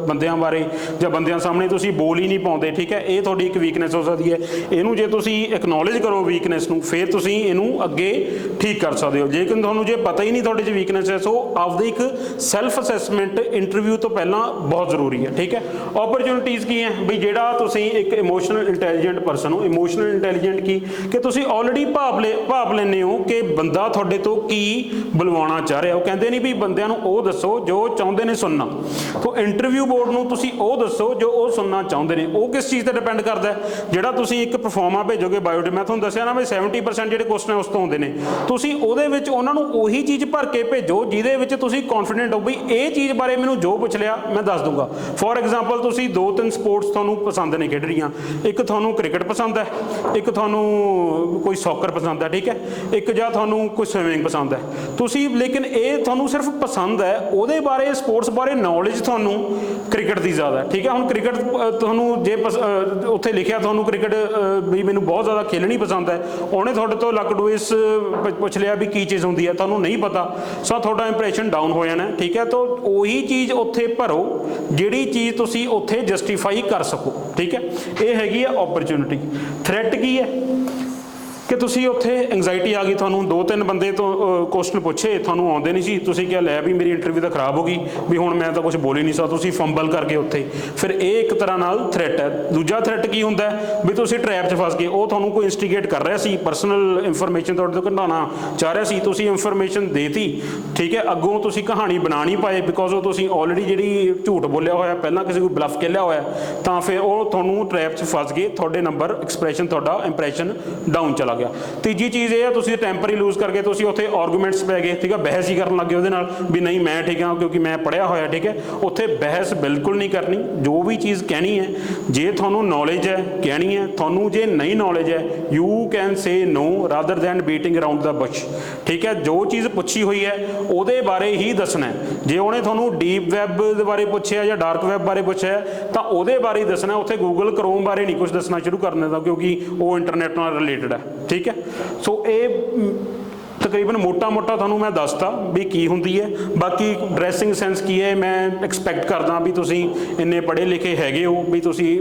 ਬੰਦਿਆਂ ਬਾਰੇ ਜਾਂ ਬੰਦਿਆਂ ਸਾਹਮਣੇ ਤੁਸੀਂ ਬੋਲ ਹੀ ਨਹੀਂ ਪਾਉਂਦੇ, ਠੀਕ ਹੈ। ਇਹ ਤੁਹਾਡੀ ਇੱਕ ਵੀਕਨੈਸ ਹੋ ਸਕਦੀ ਹੈ। ਇਹਨੂੰ ਜੇ ਤੁਸੀਂ ਐਕਨੋਲੇਜ ਕਰੋ ਵੀਕਨੈਸ ਨੂੰ, ਫਿਰ ਤੁਸੀਂ ਇਹਨੂੰ ਅੱਗੇ ਠੀਕ ਕਰ ਸਕਦੇ ਹੋ। ਜੇਕਰ ਤੁਹਾਨੂੰ ਜੇ ਪਤਾ ਹੀ ਨਹੀਂ ਤੁਹਾਡੇ 'ਚ ਵੀਕਨੈਸ ਹੈ, ਸੋ ਆਪਦੀ ਇੱਕ ਸੈਲਫ ਅਸੈਸਮੈਂਟ ਇੰਟਰਵਿਊ ਤੋਂ ਪਹਿਲਾਂ ਬਹੁਤ ਜ਼ਰੂਰੀ ਹੈ, ਠੀਕ ਹੈ। ਓਪਰਚੁਨਿਟੀਜ਼ ਕੀ ਹੈ ਵੀ ਜਿਹੜਾ ਤੁਸੀਂ ਇੱਕ ਇਮੋਸ਼ਨਲ ਇੰਟੈਲੀਜੈਂਟ ਪਰਸਨ ਹੋ। ਇਮੋਸ਼ਨਲ ਇੰਟੈਲੀਜੈਂਟ ਕੀ ਕਿ ਤੁਸੀਂ ਆਲਰੇਡੀ ਭਾਵ ਲੈਂਦੇ ਹੋ ਕਿ ਬੰਦਾ ਤੁਹਾਡੇ ਤੋਂ ਕੀ ਬੁਲਵਾਉਣਾ ਚਾਹ ਰਿਹਾ। ਉਹ ਕਹਿੰਦੇ ਨਹੀਂ ਵੀ ਬੰਦਿਆਂ ਨੂੰ ਉਹ ਦੱਸੋ ਜੋ ਚਾਹੁੰਦੇ ਨੇ ਸੁਣਨਾ, ਸੋ ਇੰਟਰਵਿਊ ਬੋਰਡ ਨੂੰ ਤੁਸੀਂ ਉਹ ਦੱਸੋ ਜੋ ਉਹ ਸੁਣਨਾ ਚਾਹੁੰਦੇ ਨੇ। ਉਹ ਕਿਸ ਚੀਜ਼ ਤੇ ਡਿਪੈਂਡ ਕਰਦਾ ਹੈ, ਜਿਹੜਾ ਤੁਸੀਂ ਇੱਕ ਪਰਫਾਰਮਾ ਭੇਜੋਗੇ ਬਾਇਓਡਾਟਾ, ਮੈਂ ਤੁਹਾਨੂੰ ਦੱਸਿਆ ਨਾ ਵੀ 70% ਜਿਹੜੇ ਕੁਐਸਚਨ ਉਸ ਤੋਂ ਆਉਂਦੇ ਨੇ, ਤੁਸੀਂ ਉਹਦੇ ਵਿੱਚ ਉਹਨਾਂ ਨੂੰ ਉਹੀ ਚੀਜ਼ ਭਰ ਕੇ ਭੇਜੋ ਜਿਹਦੇ ਵਿੱਚ ਤੁਸੀਂ ਕੌਨਫੀਡੈਂਟ ਹੋ ਵੀ ਇਹ ਚੀਜ਼ ਬਾਰੇ ਮੈਨੂੰ ਜੋ ਪੁੱਛ ਲਿਆ ਮੈਂ ਦੱਸ ਦੂੰਗਾ। ਫੋਰ ਐਗਜ਼ਾਮਪਲ ਤੁਸੀਂ 2-3 ਸਪੋਰਟਸ ਤੁਹਾਨੂੰ ਪਸੰਦ ਨੇ ਖੇਡ ਰਹੀਆਂ, ਇੱਕ ਤੁਹਾਨੂੰ ਕ੍ਰਿਕਟ ਪਸੰਦ ਹੈ, ਇੱਕ ਤੁਹਾਨੂੰ ਕੋਈ ਸੌਕਰ ਪਸੰਦ ਹੈ, ਠੀਕ ਹੈ, ਇੱਕ ਜਾਂ ਤੁਹਾਨੂੰ ਕੋਈ ਸਵਿਮਿੰਗ ਪਸੰਦ ਹੈ। ਤੁਸੀਂ ਲੇਕਿਨ ਇਹ ਤੁਹਾਨੂੰ ਸਿਰਫ ਪਸੰਦ ਹੈ, ਉਹਦੇ ਬਾਰੇ ਸਪੋਰਟਸ ਬਾਰੇ ਨੌਲੇਜ ਤੁਹਾਨੂੰ ਕ੍ਰਿਕਟ ਦੀ ਜ਼ਿਆਦਾ, ਠੀਕ ਹੈ। ਹੁਣ ਕ੍ਰਿਕਟ ਤੁਹਾਨੂੰ ਜੇ ਉੱਥੇ ਲਿਖਿਆ ਤੁਹਾਨੂੰ ਕ੍ਰਿਕਟ ਵੀ ਮੈਨੂੰ ਬਹੁਤ ਜ਼ਿਆਦਾ ਖੇਲਣੀ ਪਸੰਦ ਹੈ, ਉਹਨੇ ਤੁਹਾਡੇ ਤੋਂ ਲੱਕ ਡੂਇਸ ਪੁੱਛ ਲਿਆ ਵੀ ਕੀ ਚੀਜ਼ ਹੁੰਦੀ ਹੈ, ਤੁਹਾਨੂੰ ਨਹੀਂ ਪਤਾ, ਸੋ ਤੁਹਾਡਾ ਇੰਪ੍ਰੈਸ਼ਨ ਡਾਊਨ ਹੋ ਜਾਣਾ, ਠੀਕ ਹੈ। ਤਾਂ ਉਹੀ ਚੀਜ਼ ਉੱਥੇ ਭਰੋ ਜਿਹੜੀ ਚੀਜ਼ ਤੁਸੀਂ ਉੱਥੇ ਜਸਟੀਫਾਈ ਕਰ ਸਕੋ, ਠੀਕ ਹੈ। ਇਹ ਹੈਗੀ ਆ ਓਪਰਚੁਨਿਟੀ। ਥ੍ਰੈਟ ਕੀ ਹੈ ਕਿ ਤੁਸੀਂ ਉੱਥੇ ਐਂਗਜ਼ਾਈਟੀ ਆ ਗਈ, ਤੁਹਾਨੂੰ 2-3 ਬੰਦੇ ਤੋਂ ਕੁਐਸਚਨ ਪੁੱਛੇ, ਤੁਹਾਨੂੰ ਆਉਂਦੇ ਨਹੀਂ ਸੀ, ਤੁਸੀਂ ਕਿਹਾ ਲੈ ਵੀ ਮੇਰੀ ਇੰਟਰਵਿਊ ਤਾਂ ਖਰਾਬ ਹੋ ਗਈ, ਵੀ ਹੁਣ ਮੈਂ ਤਾਂ ਕੁਝ ਬੋਲ ਹੀ ਨਹੀਂ ਸਕਦਾ, ਤੁਸੀਂ ਫੰਬਲ ਕਰ ਗਏ ਉੱਥੇ, ਫਿਰ ਇਹ ਇੱਕ ਤਰ੍ਹਾਂ ਨਾਲ ਥ੍ਰੈਟ ਹੈ। ਦੂਜਾ ਥ੍ਰੈਟ ਕੀ ਹੁੰਦਾ ਵੀ ਤੁਸੀਂ ਟਰੈਪ 'ਚ ਫਸ ਗਏ, ਉਹ ਤੁਹਾਨੂੰ ਕੋਈ ਇਨਸਟੀਗੇਟ ਕਰ ਰਿਹਾ ਸੀ, ਪਰਸਨਲ ਇਨਫੋਰਮੇਸ਼ਨ ਤੁਹਾਡੇ ਤੋਂ ਕਢਾਉਣਾ ਚਾਹ ਰਿਹਾ ਸੀ, ਤੁਸੀਂ ਇਨਫੋਰਮੇਸ਼ਨ ਦੇਤੀ, ਠੀਕ ਹੈ, ਅੱਗੋਂ ਤੁਸੀਂ ਕਹਾਣੀ ਬਣਾ ਨਹੀਂ ਪਾਏ ਬਿਕੋਜ਼ ਉਹ ਤੁਸੀਂ ਆਲਰੇਡੀ ਜਿਹੜੀ ਝੂਠ ਬੋਲਿਆ ਹੋਇਆ, ਪਹਿਲਾਂ ਕਿਸੇ ਕੋਈ ਬਲਫ ਖੇਲਿਆ ਹੋਇਆ, ਤਾਂ ਫਿਰ ਉਹ ਤੁਹਾਨੂੰ ਟਰੈਪ 'ਚ ਫਸ ਗਏ, ਤੁਹਾਡੇ ਨੰਬਰ ਐਕਸਪ੍ਰੈਸ਼ਨ ਤੁਹਾਡਾ ਇੰਪ੍ਰੈਸ਼ਨ ਡਾਊਨ ਚਲਾ ਗਿਆ। ਤੀਜੀ ਚੀਜ਼ ਇਹ ਆ ਤੁਸੀਂ ਟੈਂਪਰੀ ਲੂਜ਼ ਕਰਕੇ ਤੁਸੀਂ ਉੱਥੇ ਆਰਗੂਮੈਂਟਸ ਪੈ ਗਏ, ਠੀਕ ਹੈ, ਬਹਿਸ ਹੀ ਕਰਨ ਲੱਗੇ ਉਹਦੇ ਨਾਲ ਵੀ ਨਹੀਂ ਮੈਂ ਠੀਕ ਹਾਂ ਕਿਉਂਕਿ ਮੈਂ ਪੜ੍ਹਿਆ ਹੋਇਆ, ਠੀਕ ਹੈ। ਉੱਥੇ ਬਹਿਸ ਬਿਲਕੁਲ ਨਹੀਂ ਕਰਨੀ। ਜੋ ਵੀ ਚੀਜ਼ ਕਹਿਣੀ ਹੈ, ਜੇ ਤੁਹਾਨੂੰ ਨੌਲੇਜ ਹੈ ਕਹਿਣੀ ਹੈ, ਤੁਹਾਨੂੰ ਜੇ ਨਹੀਂ ਨੌਲੇਜ ਹੈ you can say no rather than beating around the bush, ਠੀਕ ਹੈ। ਜੋ ਚੀਜ਼ ਪੁੱਛੀ ਹੋਈ ਹੈ ਉਹਦੇ ਬਾਰੇ ਹੀ ਦੱਸਣਾ। ਜੇ ਉਹਨੇ ਤੁਹਾਨੂੰ ਡੀਪ ਵੈਬ ਦੇ ਬਾਰੇ ਪੁੱਛਿਆ ਜਾਂ ਡਾਰਕ ਵੈਬ ਬਾਰੇ ਪੁੱਛਿਆ ਤਾਂ ਉਹਦੇ ਬਾਰੇ ਹੀ ਦੱਸਣਾ। ਉੱਥੇ ਗੂਗਲ ਕਰੋਮ ਬਾਰੇ ਨਹੀਂ ਕੁਝ ਦੱਸਣਾ ਸ਼ੁਰੂ ਕਰਨੇ ਦਾ ਕਿਉਂਕਿ ਉਹ ਇੰਟਰਨੈਟ ਨਾਲ ਰਿਲੇਟਡ ਹੈ, ਠੀਕ ਹੈ। ਸੋ ਇਹ ਤਕਰੀਬਨ ਮੋਟਾ ਤੁਹਾਨੂੰ ਮੈਂ ਦੱਸਤਾ ਵੀ ਕੀ ਹੁੰਦੀ ਹੈ। ਬਾਕੀ ਡਰੈਸਿੰਗ ਸੈਂਸ ਕੀ ਹੈ, ਮੈਂ ਐਕਸਪੈਕਟ ਕਰਦਾ ਵੀ ਤੁਸੀਂ ਇੰਨੇ ਪੜ੍ਹੇ ਲਿਖੇ ਹੈਗੇ ਹੋ, ਵੀ ਤੁਸੀਂ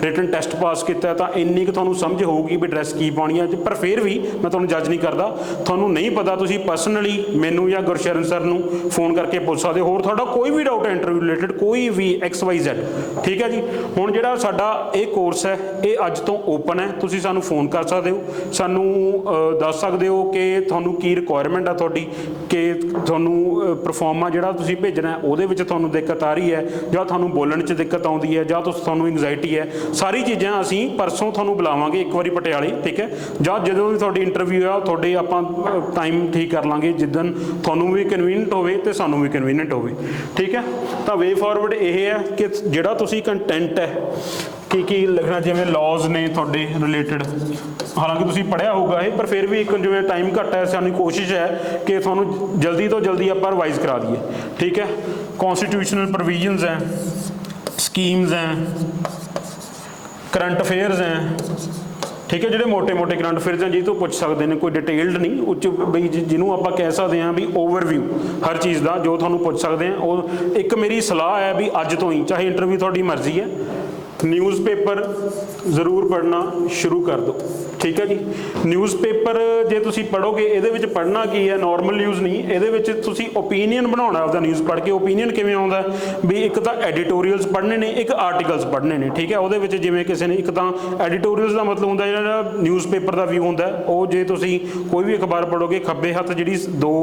ਰਿਟਨ ਟੈਸਟ ਪਾਸ ਕੀਤਾ ਤਾਂ ਇੰਨੀ ਕੁ ਤੁਹਾਨੂੰ ਸਮਝ ਹੋਊਗੀ ਵੀ ਡਰੈਸ ਕੀ ਪਾਉਣੀ ਹੈ। ਪਰ ਫਿਰ ਵੀ ਮੈਂ ਤੁਹਾਨੂੰ ਜੱਜ ਨਹੀਂ ਕਰਦਾ, ਤੁਹਾਨੂੰ ਨਹੀਂ ਪਤਾ ਤੁਸੀਂ ਪਰਸਨਲੀ ਮੈਨੂੰ ਜਾਂ ਗੁਰਸ਼ਰਨ ਸਰ ਨੂੰ ਫੋਨ ਕਰਕੇ ਪੁੱਛ ਸਕਦੇ ਹੋ। ਹੋਰ ਤੁਹਾਡਾ ਕੋਈ ਵੀ ਡਾਊਟ ਹੈ ਇੰਟਰਵਿਊ ਰਿਲੇਟਡ, ਕੋਈ ਵੀ XYZ, ਠੀਕ ਹੈ ਜੀ। ਹੁਣ ਜਿਹੜਾ ਸਾਡਾ ਇਹ ਕੋਰਸ ਹੈ ਇਹ ਅੱਜ ਤੋਂ ਓਪਨ ਹੈ, ਤੁਸੀਂ ਸਾਨੂੰ ਫੋਨ ਕਰ ਸਕਦੇ ਹੋ, ਸਾਨੂੰ ਦੱਸ ਸਕਦੇ ਹੋ ਕਿ ਤੁਹਾਨੂੰ ਕੀ ਰਿਕੁਆਇਰਮੈਂਟ ਆ ਤੁਹਾਡੀ, ਕਿ ਤੁਹਾਨੂੰ ਪਰਫਾਰਮਾ ਜਿਹੜਾ ਤੁਸੀਂ ਭੇਜਣਾ ਉਹਦੇ ਵਿੱਚ ਤੁਹਾਨੂੰ ਦਿੱਕਤ ਆ ਰਹੀ ਹੈ, ਜਾਂ ਤੁਹਾਨੂੰ ਬੋਲਣ 'ਚ ਦਿੱਕਤ ਆਉਂਦੀ ਹੈ, ਜਾਂ ਤੁਹਾਨੂੰ ਐਂਗਜ਼ਾਇਟੀ ਹੈ। ਸਾਰੀ ਚੀਜ਼ਾਂ ਅਸੀਂ ਪਰਸੋਂ ਤੁਹਾਨੂੰ ਬੁਲਾਵਾਂਗੇ ਇੱਕ ਵਾਰੀ ਪਟਿਆਲੇ, ਠੀਕ ਹੈ। ਜਾਂ ਜਦੋਂ ਵੀ ਤੁਹਾਡੀ ਇੰਟਰਵਿਊ ਆ ਤੁਹਾਡੇ ਆਪਾਂ ਟਾਈਮ ਠੀਕ ਕਰ ਲਾਂਗੇ ਜਿੱਦਣ ਤੁਹਾਨੂੰ ਵੀ ਕਨਵੀਨੀਅੰਟ ਹੋਵੇ ਅਤੇ ਸਾਨੂੰ ਵੀ ਕਨਵੀਨੀਅੰਟ ਹੋਵੇ, ਠੀਕ ਹੈ। ਤਾਂ ਵੇ ਫਾਰਵਰਡ ਇਹ ਹੈ ਕਿ ਜਿਹੜਾ ਤੁਸੀਂ ਕੰਟੈਂਟ ਹੈ ਕੀ ਲਿਖਣਾ, ਜਿਵੇਂ ਲੌਜ਼ ਨੇ ਤੁਹਾਡੇ ਰਿਲੇਟਡ, ਹਾਲਾਂਕਿ ਤੁਸੀਂ ਪੜ੍ਹਿਆ ਹੋਊਗਾ ਇਹ, ਪਰ ਫਿਰ ਵੀ ਇੱਕ ਜਿਵੇਂ ਟਾਈਮ ਘੱਟ ਹੈ, ਸਾਨੂੰ ਕੋਸ਼ਿਸ਼ ਹੈ ਕਿ ਤੁਹਾਨੂੰ ਜਲਦੀ ਤੋਂ ਜਲਦੀ ਆਪਾਂ ਰਿਵਾਈਜ਼ ਕਰਾ ਦਈਏ, ਠੀਕ ਹੈ। ਕੌਨਸਟੀਟਿਊਸ਼ਨਲ ਪ੍ਰੋਵੀਜ਼ਨਸ ਹੈ, ਸਕੀਮਸ ਹੈ, ਕਰੰਟ ਅਫੇਅਰਸ ਹੈ, ਠੀਕ ਹੈ। ਜਿਹੜੇ ਮੋਟੇ ਕਰੰਟ ਅਫੇਅਰਸ ਹੈ ਜਿਹ ਤੋਂ ਪੁੱਛ ਸਕਦੇ ਨੇ, ਕੋਈ ਡਿਟੇਲਡ ਨਹੀਂ, ਉੱਚ ਬਈ ਜਿਹਨੂੰ ਆਪਾਂ ਕਹਿ ਸਕਦੇ ਹਾਂ ਵੀ ਓਵਰਵਿਊ ਹਰ ਚੀਜ਼ ਦਾ ਜੋ ਤੁਹਾਨੂੰ ਪੁੱਛ ਸਕਦੇ ਹਾਂ। ਉਹ ਇੱਕ ਮੇਰੀ ਸਲਾਹ ਹੈ ਵੀ ਅੱਜ ਤੋਂ ਹੀ, ਚਾਹੇ ਇੰਟਰਵਿਊ ਤੁਹਾਡੀ ਮਰਜ਼ੀ ਹੈ, ਨਿਊਜ਼ਪੇਪਰ ਜ਼ਰੂਰ ਪੜ੍ਹਨਾ ਸ਼ੁਰੂ ਕਰ ਦਿਓ, ਠੀਕ ਹੈ ਜੀ। ਨਿਊਜ਼ਪੇਪਰ ਜੇ ਤੁਸੀਂ ਪੜ੍ਹੋਗੇ, ਇਹਦੇ ਵਿੱਚ ਪੜ੍ਹਨਾ ਕੀ ਹੈ, ਨਾਰਮਲ ਨਿਊਜ਼ ਨਹੀਂ, ਇਹਦੇ ਵਿੱਚ ਤੁਸੀਂ ਓਪੀਨੀਅਨ ਬਣਾਉਣਾ ਆਪਦਾ ਨਿਊਜ਼ ਪੜ੍ਹ ਕੇ। ਓਪੀਨੀਅਨ ਕਿਵੇਂ ਆਉਂਦਾ ਵੀ ਇੱਕ ਤਾਂ ਐਡੀਟੋਰੀਅਲਸ ਪੜ੍ਹਨੇ ਨੇ, ਇੱਕ ਆਰਟੀਕਲਸ ਪੜ੍ਹਨੇ ਨੇ, ਠੀਕ ਹੈ। ਉਹਦੇ ਵਿੱਚ ਜਿਵੇਂ ਕਿਸੇ ਨੇ, ਇੱਕ ਤਾਂ ਐਡੀਟੋਰੀਅਲਸ ਦਾ ਮਤਲਬ ਹੁੰਦਾ ਜਿਹੜਾ ਨਿਊਜ਼ਪੇਪਰ ਦਾ ਵਿਊ ਹੁੰਦਾ, ਉਹ ਜੇ ਤੁਸੀਂ ਕੋਈ ਵੀ ਅਖਬਾਰ ਪੜ੍ਹੋਗੇ ਖੱਬੇ ਹੱਥ ਜਿਹੜੀ 2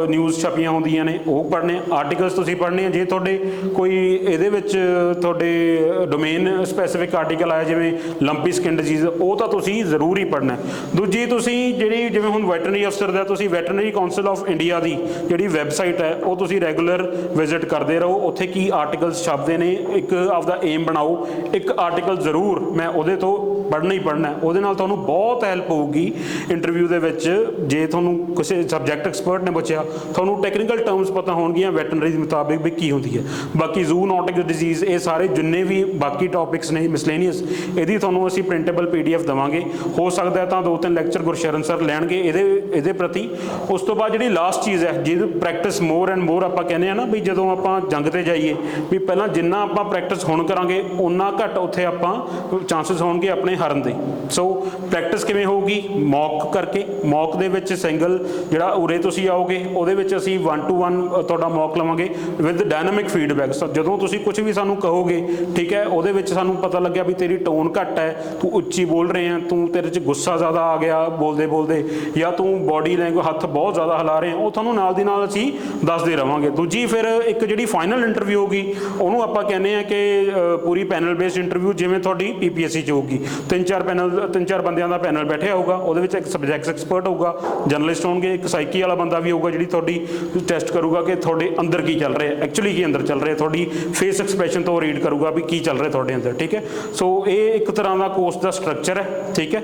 ਨਿਊਜ਼ ਛਪੀਆਂ ਹੁੰਦੀਆਂ ਨੇ ਉਹ ਪੜ੍ਹਨੇ। ਆਰਟੀਕਲਸ ਤੁਸੀਂ ਪੜ੍ਹਨੇ ਆ ਜੇ ਤੁਹਾਡੇ ਕੋਈ ਇਹਦੇ ਵਿੱਚ ਤੁਹਾਡੇ ਡੋਮੇਨ ਸਪੈਸੀਫਿਕ ਆਰਟੀਕਲ ਆਇਆ ਜਿਵੇਂ ਲੰਪੀ ਸਕਿਨ ਡਿਜ਼ੀਜ਼, ਉਹ ਤਾਂ ਤੁਸੀਂ ਜ਼ਰੂਰ ਹੀ ਪੜ੍ਹਨਾ। ਦੂਜੀ ਤੁਸੀਂ ਜਿਹੜੀ ਜਿਵੇਂ ਹੁਣ ਵੈਟਰਨਰੀ ਅਫਸਰ ਦਾ, ਤੁਸੀਂ ਵੈਟਰਨਰੀ ਕਾਉਂਸਲ ਆਫ ਇੰਡੀਆ ਦੀ ਜਿਹੜੀ ਵੈਬਸਾਈਟ ਹੈ ਉਹ ਤੁਸੀਂ ਰੈਗੂਲਰ ਵਿਜ਼ਿਟ ਕਰਦੇ ਰਹੋ, ਉੱਥੇ ਕੀ ਆਰਟੀਕਲਸ ਛਪਦੇ ਨੇ। ਇੱਕ ਆਪਦਾ ਏਮ ਬਣਾਓ, ਇੱਕ ਆਰਟੀਕਲ ਜ਼ਰੂਰ ਮੈਂ ਉਹਦੇ ਤੋਂ ਪੜ੍ਹਨਾ ਹੀ ਪੜ੍ਹਨਾ, ਉਹਦੇ ਨਾਲ ਤੁਹਾਨੂੰ ਬਹੁਤ ਹੈਲਪ ਹੋਊਗੀ ਇੰਟਰਵਿਊ ਦੇ ਵਿੱਚ। ਜੇ ਤੁਹਾਨੂੰ ਕਿਸੇ ਸਬਜੈਕਟ ਐਕਸਪਰਟ ਨੇ ਪੁੱਛਿਆ, ਤੁਹਾਨੂੰ ਟੈਕਨੀਕਲ ਟਰਮਸ ਪਤਾ ਹੋਣਗੀਆਂ ਵੈਟਰਨਰੀ ਦੇ ਮੁਤਾਬਿਕ ਵੀ ਕੀ ਹੁੰਦੀ ਹੈ। ਬਾਕੀ ਜ਼ੂਨੋਟਿਕ ਡਿਜ਼ੀਜ਼, ਇਹ ਸਾਰੇ ਜਿੰਨੇ ਵੀ ਬਾਕੀ ਟੌਪਿਕਸ ਨੇ ਮਿਸਲੇਨੀਅਸ, ਇਹਦੀ ਤੁਹਾਨੂੰ ਅਸੀਂ ਪ੍ਰਿੰਟੇਬਲ PDF ਦੇਵਾਂਗੇ। ਹੋ ਸਕਦਾ ਹੈ ਤਾਂ 2-3 ਲੈਕਚਰ ਗੁਰਸ਼ਰਨ ਸਰ ਲੈਣਗੇ ਇਹਦੇ ਪ੍ਰਤੀ। ਉਸ ਤੋਂ ਬਾਅਦ ਜਿਹੜੀ ਲਾਸਟ ਚੀਜ਼ ਹੈ, ਜਿਹਦੀ ਪ੍ਰੈਕਟਿਸ ਮੋਰ ਐਂਡ ਮੋਰ ਆਪਾਂ ਕਹਿੰਦੇ ਆ ਨਾ ਵੀ ਜਦੋਂ ਆਪਾਂ ਜੰਗ ਤੇ ਜਾਈਏ ਵੀ ਪਹਿਲਾਂ ਜਿੰਨਾ ਆਪਾਂ ਪ੍ਰੈਕਟਿਸ ਹੁਣ ਕਰਾਂਗੇ ਉਨਾ ਘੱਟ ਉੱਥੇ ਆਪਾਂ ਚਾਂਸਸ ਹੋਣਗੇ ਆਪਣੇ ਹਾਰਨ ਦੇ। ਸੋ ਪ੍ਰੈਕਟਿਸ ਕਿਵੇਂ ਹੋਊਗੀ, ਮੌਕ ਕਰਕੇ। ਮੌਕ ਦੇ ਵਿੱਚ ਸਿੰਗਲ ਜਿਹੜਾ ਉਰੇ ਤੁਸੀਂ ਆਓਗੇ ਉਹਦੇ ਵਿੱਚ ਅਸੀਂ 1 to 1 ਤੁਹਾਡਾ ਮੌਕ ਲਵਾਂਗੇ ਵਿਦ ਡਾਇਨਾਮਿਕ ਫੀਡਬੈਕ। ਜਦੋਂ ਤੁਸੀਂ ਕੁਝ ਵੀ ਸਾਨੂੰ ਕਹੋਗੇ, ਠੀਕ ਹੈ, ਉਹਦੇ ਵਿੱਚ ਸਾਨੂੰ ਪਤਾ ਲੱਗਿਆ ਵੀ ਤੇਰੀ ਟੋਨ ਘੱਟ ਹੈ, ਤੂੰ ਉੱਚੀ ਬੋਲ ਰਹੇ ਆ, ਤੂੰ ਤੇਰੇ 'ਚ ਗੁੱਸਾ ਜ਼ਿਆਦਾ ਆ ਗਿਆ ਬੋਲਦੇ ਜਾਂ ਤੂੰ ਬੋਡੀ ਲੈਂਗੁਏਜ ਹੱਥ ਬਹੁਤ ਜ਼ਿਆਦਾ ਹਿਲਾ ਰਹੇ ਆ, ਉਹ ਤੁਹਾਨੂੰ ਨਾਲ ਦੀ ਨਾਲ ਅਸੀਂ ਦੱਸਦੇ ਰਵਾਂਗੇ। ਦੂਜੀ ਫਿਰ ਇੱਕ ਜਿਹੜੀ ਫਾਈਨਲ ਇੰਟਰਵਿਊ ਹੋਊਗੀ ਉਹਨੂੰ ਆਪਾਂ ਕਹਿੰਦੇ ਆ ਕਿ ਪੂਰੀ ਪੈਨਲ ਬੇਸਡ ਇੰਟਰਵਿਊ, ਜਿਵੇਂ ਤੁਹਾਡੀ PPSC 'ਚ ਹੋਊਗੀ। 3-4 ਬੰਦਿਆਂ ਦਾ ਪੈਨਲ ਬੈਠਿਆ ਹੋਊਗਾ, ਉਹਦੇ ਵਿੱਚ ਇੱਕ ਸਬਜੈਕਟ ਐਕਸਪਰਟ ਹੋਊਗਾ, ਜਰਨਲਿਸਟ ਹੋਣਗੇ, ਇੱਕ ਸਾਈਕੀ ਵਾਲਾ ਬੰਦਾ ਵੀ ਹੋਊਗਾ ਜਿਹੜੀ ਤੁਹਾਡੀ ਟੈਸਟ ਕਰੂਗਾ ਕਿ ਤੁਹਾਡੇ ਅੰਦਰ ਕੀ ਚੱਲ ਰਿਹਾ, ਐਕਚੁਅਲੀ ਕੀ ਅੰਦਰ ਚੱਲ ਰਿਹਾ, ਤੁਹਾਡੀ ਫੇਸ ਐਕਸਪ੍ਰੈਸ਼ਨ ਤੋਂ ਰੀਡ ਕਰੂਗਾ ਵੀ ਕੀ ਚੱਲ ਰਿਹਾ ਤੁਹਾਡੇ ਅੰਦਰ, ਠੀਕ ਹੈ। ਸੋ ਇਹ ਇੱਕ ਤਰ੍ਹਾਂ ਦਾ ਕੋਰਸ ਦਾ ਸਟਰਕਚਰ ਹੈ, ਠੀਕ ਹੈ।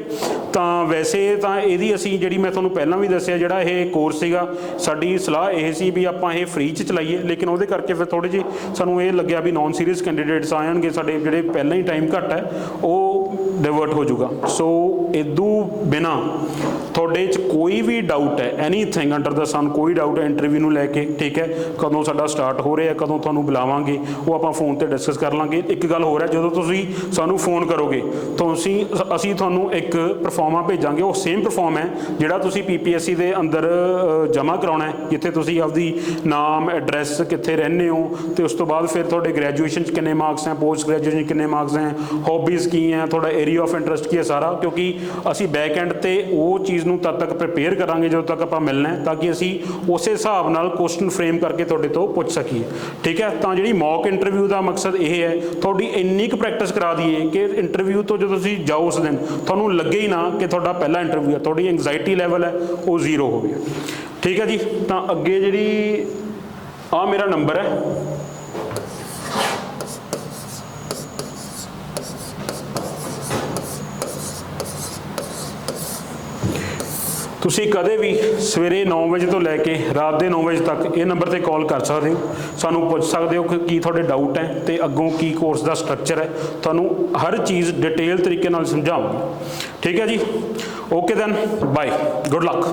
ਤਾਂ ਵੈਸੇ ਤਾਂ ਇਹਦੀ ਅਸੀਂ ਜਿਹੜੀ ਮੈਂ ਤੁਹਾਨੂੰ ਪਹਿਲਾਂ ਵੀ ਦੱਸਿਆ ਜਿਹੜਾ ਇਹ ਕੋਰਸ ਸੀਗਾ, ਸਾਡੀ ਸਲਾਹ ਇਹ ਸੀ ਵੀ ਆਪਾਂ ਇਹ ਫ੍ਰੀ 'ਚ ਚਲਾਈਏ, ਲੇਕਿਨ ਉਹਦੇ ਕਰਕੇ ਫਿਰ ਥੋੜ੍ਹੇ ਜਿਹੇ ਸਾਨੂੰ ਇਹ ਲੱਗਿਆ ਵੀ ਨੌਨ ਸੀਰੀਅਸ ਕੈਂਡੀਡੇਟਸ ਆ ਜਾਣਗੇ, ਸਾਡੇ ਜਿਹੜੇ ਪਹਿਲਾਂ ਹੀ ਟਾਈਮ ਘੱਟ ਹੈ ਉਹ ਡਿਵਰਟ ਹੋ ਜਾਊਗਾ। ਸੋ ਇਦੋਂ ਬਿਨਾਂ ਤੁਹਾਡੇ 'ਚ ਕੋਈ ਵੀ ਡਾਊਟ ਹੈ, ਐਨੀਥਿੰਗ ਅੰਡਰ ਦਾ ਸਨ, ਕੋਈ ਡਾਊਟ ਹੈ ਇੰਟਰਵਿਊ ਨੂੰ ਲੈ ਕੇ, ਠੀਕ ਹੈ, ਕਦੋਂ ਸਾਡਾ ਸਟਾਰਟ ਹੋ ਰਿਹਾ, ਕਦੋਂ ਤੁਹਾਨੂੰ ਬੁਲਾਵਾਂਗੇ, ਉਹ ਆਪਾਂ ਫੋਨ 'ਤੇ ਡਿਸਕਸ ਕਰ ਲਾਂਗੇ। ਇੱਕ ਗੱਲ ਹੋਰ ਹੈ, ਜਦੋਂ ਤੁਸੀਂ ਸਾਨੂੰ ਫੋਨ ਕਰੋਗੇ ਤਾਂ ਅਸੀਂ ਤੁਹਾਨੂੰ ਇੱਕ ਪਰਫਾਰਮਾ ਭੇਜਾਂਗੇ, ਉਹ ਸੇਮ ਪਰਫਾਰਮ ਹੈ ਜਿਹੜਾ ਤੁਸੀਂ PPSC ਦੇ ਅੰਦਰ ਜਮ੍ਹਾਂ ਕਰਾਉਣਾ ਹੈ, ਜਿੱਥੇ ਤੁਸੀਂ ਆਪਦੀ ਨਾਮ, ਐਡਰੈਸ, ਕਿੱਥੇ ਰਹਿੰਦੇ ਹੋ, ਅਤੇ ਉਸ ਤੋਂ ਬਾਅਦ ਫਿਰ ਤੁਹਾਡੇ ਗ੍ਰੈਜੂਏਸ਼ਨ 'ਚ ਕਿੰਨੇ ਮਾਰਕਸ ਹੈ, ਪੋਸਟ ਗ੍ਰੈਜੂਏਸ਼ਨ ਕਿੰਨੇ ਮਾਰਕਸ ਹੈ, ਹੌਬੀਜ਼ ਕੀ ਹੈ, ਤੁਹਾਡਾ ਏਰੀਆ ਆਫ ਇੰਟਰਸਟ ਕੀ ਹੈ, ਸਾਰਾ। ਕਿਉਂਕਿ ਅਸੀਂ ਬੈਕ ਐਂਡ 'ਤੇ ਉਹ ਚੀਜ਼ ਨੂੰ ਤਦ ਤੱਕ ਪ੍ਰਿਪੇਅਰ ਕਰਾਂਗੇ ਜਦੋਂ ਤੱਕ ਆਪਾਂ ਮਿਲਣਾ ਹੈ, ਤਾਂ ਕਿ ਅਸੀਂ ਉਸੇ ਹਿਸਾਬ ਨਾਲ ਕੁਐਸਚਨ ਫਰੇਮ ਕਰਕੇ ਤੁਹਾਡੇ ਤੋਂ ਪੁੱਛ ਸਕੀਏ, ਠੀਕ ਹੈ। ਤਾਂ ਜਿਹੜੀ ਮੌਕ ਇੰਟਰਵਿਊ ਦਾ ਮਕਸਦ ਇਹ ਹੈ, ਤੁਹਾਡੀ ਇੰਨੀ ਕੁ ਪ੍ਰੈਕਟਿਸ ਕਰਾ ਦਈਏ ਕਿ ਇੰਟਰਵਿਊ ਤੋਂ ਜਦੋਂ ਤੁਸੀਂ ਜਾਓ ਉਸ ਦਿਨ ਤੁਹਾਨੂੰ ਲੱਗੇ ਹੀ ਨਾ ਕਿ ਤੁਹਾਡਾ ਪਹਿਲਾ ਇੰਟਰਵਿਊ ਹੈ, ਤੁਹਾਡੀ ਐਂਗਜ਼ਾਇਟੀ ਲੈਵਲ ਹੈ ਉਹ 0 ਹੋਵੇ, ਠੀਕ ਹੈ ਜੀ। ਤਾਂ ਅੱਗੇ ਜਿਹੜੀ ਆਹ ਮੇਰਾ ਨੰਬਰ ਹੈ, ਤੁਸੀਂ ਕਦੇ ਵੀ ਸਵੇਰੇ 9 ਵਜੇ ਤੋਂ ਲੈ ਕੇ ਰਾਤ ਦੇ 9 ਵਜੇ ਤੱਕ ਇਹ ਨੰਬਰ 'ਤੇ ਕਾਲ ਕਰ ਸਕਦੇ ਹੋ, ਸਾਨੂੰ ਪੁੱਛ ਸਕਦੇ ਹੋ ਕਿ ਕੀ ਤੁਹਾਡੇ ਡਾਊਟ ਹੈ ਅਤੇ ਅੱਗੋਂ ਕੀ ਕੋਰਸ ਦਾ ਸਟਰਕਚਰ ਹੈ, ਤੁਹਾਨੂੰ ਹਰ ਚੀਜ਼ ਡਿਟੇਲ ਤਰੀਕੇ ਨਾਲ ਸਮਝਾਵਾਂਗੇ, ਠੀਕ ਹੈ ਜੀ। ਓਕੇ ਦੈਨ, ਬਾਏ, ਗੁੱਡ ਲੱਕ।